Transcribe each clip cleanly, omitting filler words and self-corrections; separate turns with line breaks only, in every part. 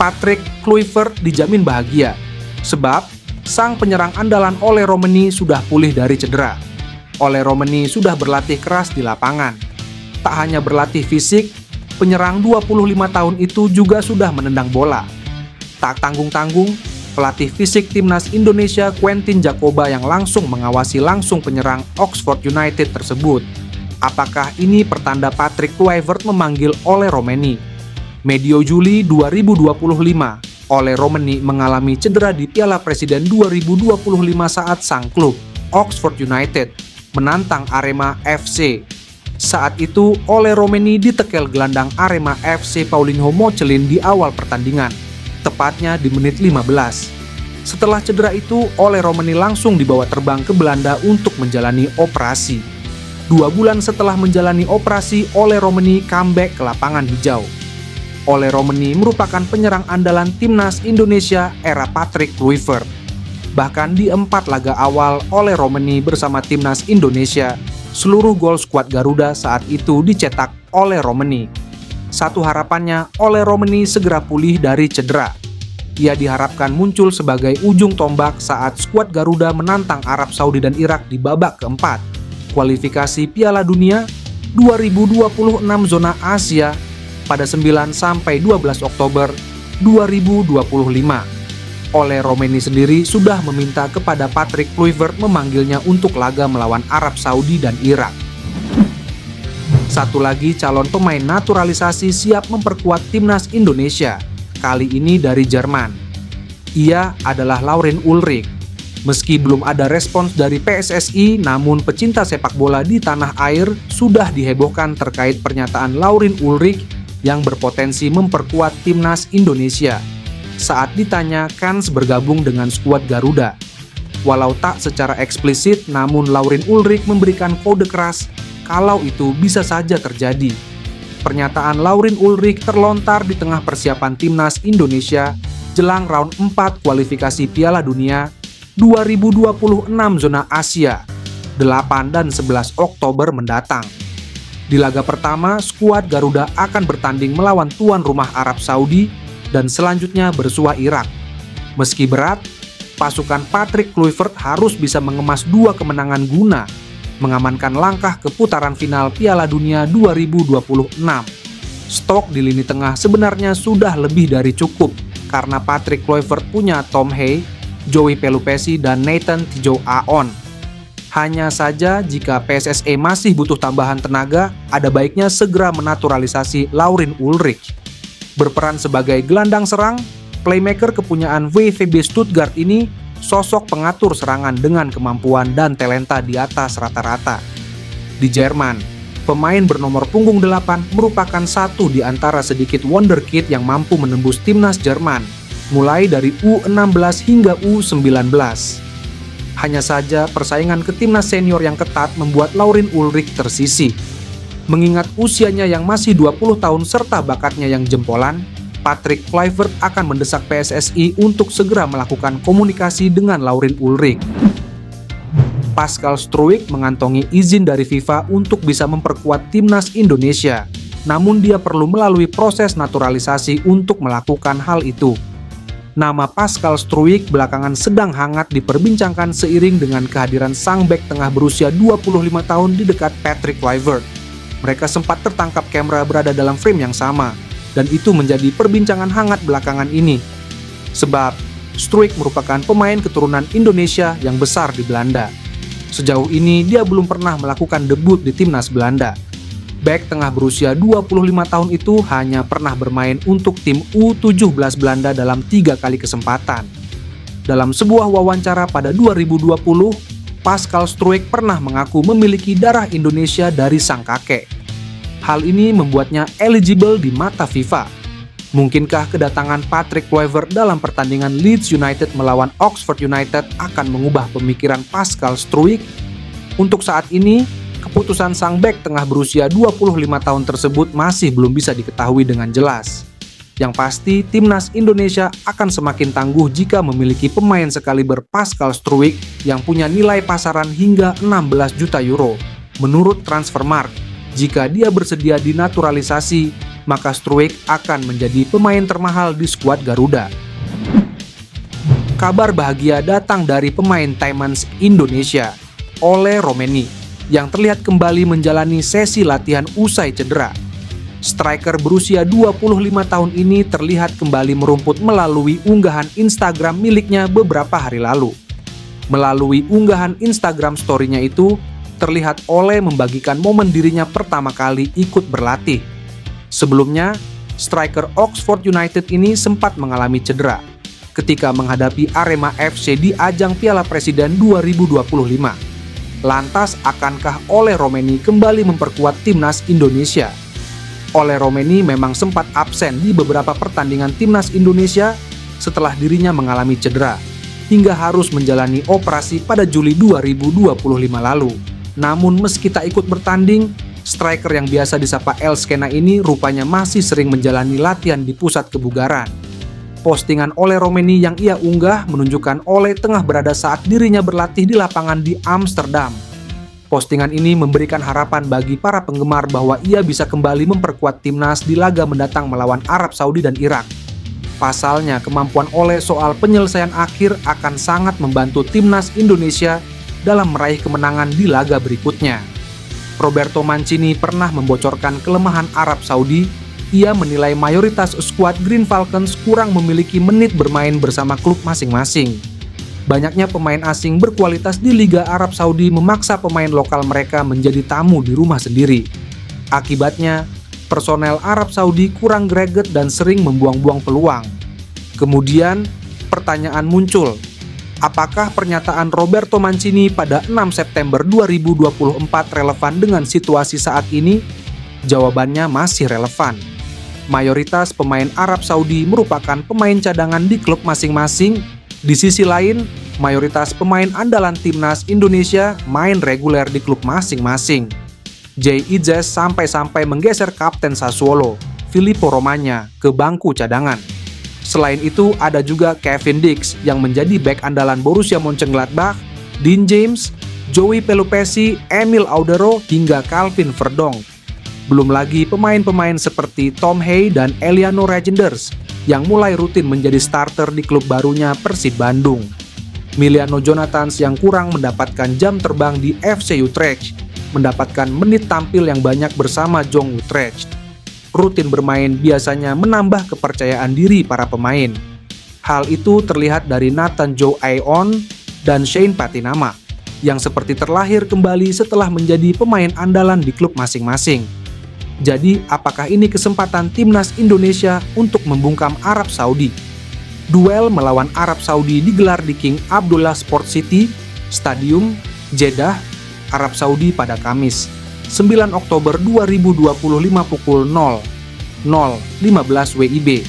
Patrick Kluivert dijamin bahagia, sebab sang penyerang andalan Ole Romeni sudah pulih dari cedera. Ole Romeni sudah berlatih keras di lapangan. Tak hanya berlatih fisik, penyerang 25 tahun itu juga sudah menendang bola. Tak tanggung-tanggung, pelatih fisik timnas Indonesia Quentin Jacoba yang langsung mengawasi langsung penyerang Oxford United tersebut. Apakah ini pertanda Patrick Kluivert memanggil Ole Romeni? Medio Juli 2025, Ole Romeni mengalami cedera di Piala Presiden 2025 saat sang klub, Oxford United, menantang Arema FC. Saat itu, Ole Romeni ditekel gelandang Arema FC Paulinho Mocelin di awal pertandingan, tepatnya di menit 15. Setelah cedera itu, Ole Romeni langsung dibawa terbang ke Belanda untuk menjalani operasi. 2 bulan setelah menjalani operasi, Ole Romeni comeback ke lapangan hijau. Ole Romeni merupakan penyerang andalan timnas Indonesia era Patrick Kluivert. Bahkan di 4 laga awal Ole Romeni bersama timnas Indonesia, seluruh gol skuad Garuda saat itu dicetak Ole Romeni. Satu harapannya, Ole Romeni segera pulih dari cedera. Ia diharapkan muncul sebagai ujung tombak saat skuad Garuda menantang Arab Saudi dan Irak di babak keempat kualifikasi Piala Dunia 2026 zona Asia pada 9-12 Oktober 2025. Ole Romeni sendiri sudah meminta kepada Patrick Kluivert memanggilnya untuk laga melawan Arab Saudi dan Irak. Satu lagi calon pemain naturalisasi siap memperkuat timnas Indonesia, kali ini dari Jerman. Ia adalah Laurin Ulrich. Meski belum ada respons dari PSSI, namun pecinta sepak bola di tanah air sudah dihebohkan terkait pernyataan Laurin Ulrich yang berpotensi memperkuat timnas Indonesia saat ditanya kans bergabung dengan skuad Garuda. Walau tak secara eksplisit, namun Laurin Ulrich memberikan kode keras kalau itu bisa saja terjadi. Pernyataan Laurin Ulrich terlontar di tengah persiapan timnas Indonesia jelang round 4 kualifikasi Piala Dunia 2026 zona Asia 8 dan 11 Oktober mendatang. Di laga pertama, skuad Garuda akan bertanding melawan tuan rumah Arab Saudi dan selanjutnya bersua Irak. Meski berat, pasukan Patrick Kluivert harus bisa mengemas 2 kemenangan guna mengamankan langkah ke putaran final Piala Dunia 2026. Stok di lini tengah sebenarnya sudah lebih dari cukup karena Patrick Kluivert punya Tom Hay, Joey Pelupessy, dan Nathan Tijoux Aon. Hanya saja jika PSSI masih butuh tambahan tenaga, ada baiknya segera menaturalisasi Laurin Ulrich. Berperan sebagai gelandang serang, playmaker kepunyaan VfB Stuttgart ini sosok pengatur serangan dengan kemampuan dan talenta di atas rata-rata. Di Jerman, pemain bernomor punggung 8 merupakan satu di antara sedikit wonderkid yang mampu menembus timnas Jerman, mulai dari U16 hingga U19. Hanya saja persaingan ke timnas senior yang ketat membuat Laurin Ulrich tersisih. Mengingat usianya yang masih 20 tahun serta bakatnya yang jempolan, Patrick Kluivert akan mendesak PSSI untuk segera melakukan komunikasi dengan Laurin Ulrich. Pascal Struijk mengantongi izin dari FIFA untuk bisa memperkuat timnas Indonesia, namun dia perlu melalui proses naturalisasi untuk melakukan hal itu. Nama Pascal Struijk belakangan sedang hangat diperbincangkan seiring dengan kehadiran sang bek tengah berusia 25 tahun di dekat Patrick Kluivert. Mereka sempat tertangkap kamera berada dalam frame yang sama, dan itu menjadi perbincangan hangat belakangan ini. Sebab, Struijk merupakan pemain keturunan Indonesia yang besar di Belanda. Sejauh ini, dia belum pernah melakukan debut di timnas Belanda. Bek tengah berusia 25 tahun itu hanya pernah bermain untuk tim U17 Belanda dalam 3 kali kesempatan. Dalam sebuah wawancara pada 2020, Pascal Struijk pernah mengaku memiliki darah Indonesia dari sang kakek. Hal ini membuatnya eligible di mata FIFA. Mungkinkah kedatangan Patrick Kluivert dalam pertandingan Leeds United melawan Oxford United akan mengubah pemikiran Pascal Struijk? Untuk saat ini, keputusan sang bek tengah berusia 25 tahun tersebut masih belum bisa diketahui dengan jelas. Yang pasti, timnas Indonesia akan semakin tangguh jika memiliki pemain sekaliber Pascal Struijk yang punya nilai pasaran hingga 16 juta euro. Menurut Transfermarkt, jika dia bersedia dinaturalisasi, maka Struijk akan menjadi pemain termahal di skuad Garuda. Kabar bahagia datang dari pemain Taimans Indonesia, Ole Romeni, yang terlihat kembali menjalani sesi latihan usai cedera. Striker berusia 25 tahun ini terlihat kembali merumput melalui unggahan Instagram miliknya beberapa hari lalu. Melalui unggahan Instagram story-nya itu, terlihat Ole membagikan momen dirinya pertama kali ikut berlatih. Sebelumnya, striker Oxford United ini sempat mengalami cedera ketika menghadapi Arema FC di ajang Piala Presiden 2025. Lantas, akankah Ole Romeni kembali memperkuat timnas Indonesia? Ole Romeni memang sempat absen di beberapa pertandingan timnas Indonesia setelah dirinya mengalami cedera, hingga harus menjalani operasi pada Juli 2025 lalu. Namun meski tak ikut bertanding, striker yang biasa disapa El Skena ini rupanya masih sering menjalani latihan di pusat kebugaran. Postingan Ole Romeni yang ia unggah menunjukkan Ole tengah berada saat dirinya berlatih di lapangan di Amsterdam. Postingan ini memberikan harapan bagi para penggemar bahwa ia bisa kembali memperkuat timnas di laga mendatang melawan Arab Saudi dan Irak. Pasalnya, kemampuan Ole soal penyelesaian akhir akan sangat membantu timnas Indonesia dalam meraih kemenangan di laga berikutnya. Roberto Mancini pernah membocorkan kelemahan Arab Saudi. Ia menilai mayoritas skuad Green Falcons kurang memiliki menit bermain bersama klub masing-masing. Banyaknya pemain asing berkualitas di Liga Arab Saudi memaksa pemain lokal mereka menjadi tamu di rumah sendiri. Akibatnya, personel Arab Saudi kurang greget dan sering membuang-buang peluang. Kemudian, pertanyaan muncul. Apakah pernyataan Roberto Mancini pada 6 September 2024 relevan dengan situasi saat ini? Jawabannya masih relevan. Mayoritas pemain Arab Saudi merupakan pemain cadangan di klub masing-masing. Di sisi lain, mayoritas pemain andalan timnas Indonesia main reguler di klub masing-masing. Jay Ijes sampai-sampai menggeser kapten Sassuolo, Filippo Romagna, ke bangku cadangan. Selain itu, ada juga Kevin Dix yang menjadi bek andalan Borussia Mönchengladbach, Dean James, Joey Pelupessy, Emil Audero, hingga Calvin Verdonk. Belum lagi pemain-pemain seperti Tom Hay dan Eliano Regenders yang mulai rutin menjadi starter di klub barunya Persib Bandung. Miliano Jonathans yang kurang mendapatkan jam terbang di FC Utrecht mendapatkan menit tampil yang banyak bersama Jong Utrecht. Rutin bermain biasanya menambah kepercayaan diri para pemain. Hal itu terlihat dari Nathan Joe Ayeon dan Shane Patinama yang seperti terlahir kembali setelah menjadi pemain andalan di klub masing-masing. Jadi, apakah ini kesempatan timnas Indonesia untuk membungkam Arab Saudi? Duel melawan Arab Saudi digelar di King Abdullah Sport City, Stadium, Jeddah, Arab Saudi pada Kamis, 9 Oktober 2025 pukul 00.15 WIB.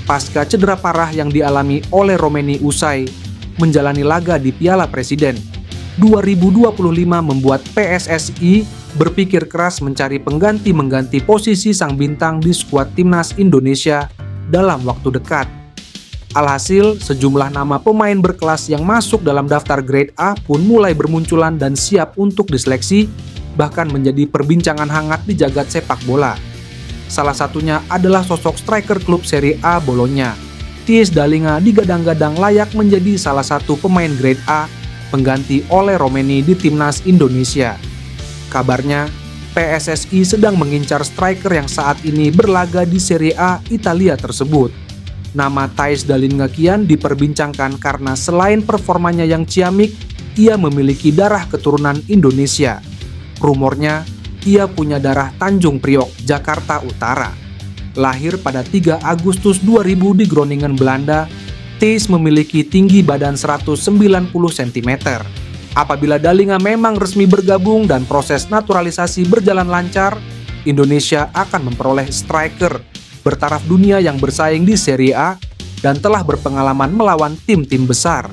Pasca cedera parah yang dialami oleh Romeni usai menjalani laga di Piala Presiden 2025 membuat PSSI berpikir keras mencari pengganti posisi sang bintang di skuad timnas Indonesia dalam waktu dekat. Alhasil, sejumlah nama pemain berkelas yang masuk dalam daftar grade A pun mulai bermunculan dan siap untuk diseleksi, bahkan menjadi perbincangan hangat di jagat sepak bola. Salah satunya adalah sosok striker klub Serie A Bologna. Theis Dallinga digadang-gadang layak menjadi salah satu pemain grade A pengganti Ole Romeni di timnas Indonesia. Kabarnya, PSSI sedang mengincar striker yang saat ini berlaga di Serie A Italia tersebut. Nama Theis Dallinga kian diperbincangkan karena selain performanya yang ciamik, ia memiliki darah keturunan Indonesia. Rumornya, ia punya darah Tanjung Priok, Jakarta Utara. Lahir pada 3 Agustus 2000 di Groningen, Belanda, Theis memiliki tinggi badan 190 cm. Apabila Dallinga memang resmi bergabung dan proses naturalisasi berjalan lancar, Indonesia akan memperoleh striker bertaraf dunia yang bersaing di Serie A dan telah berpengalaman melawan tim-tim besar.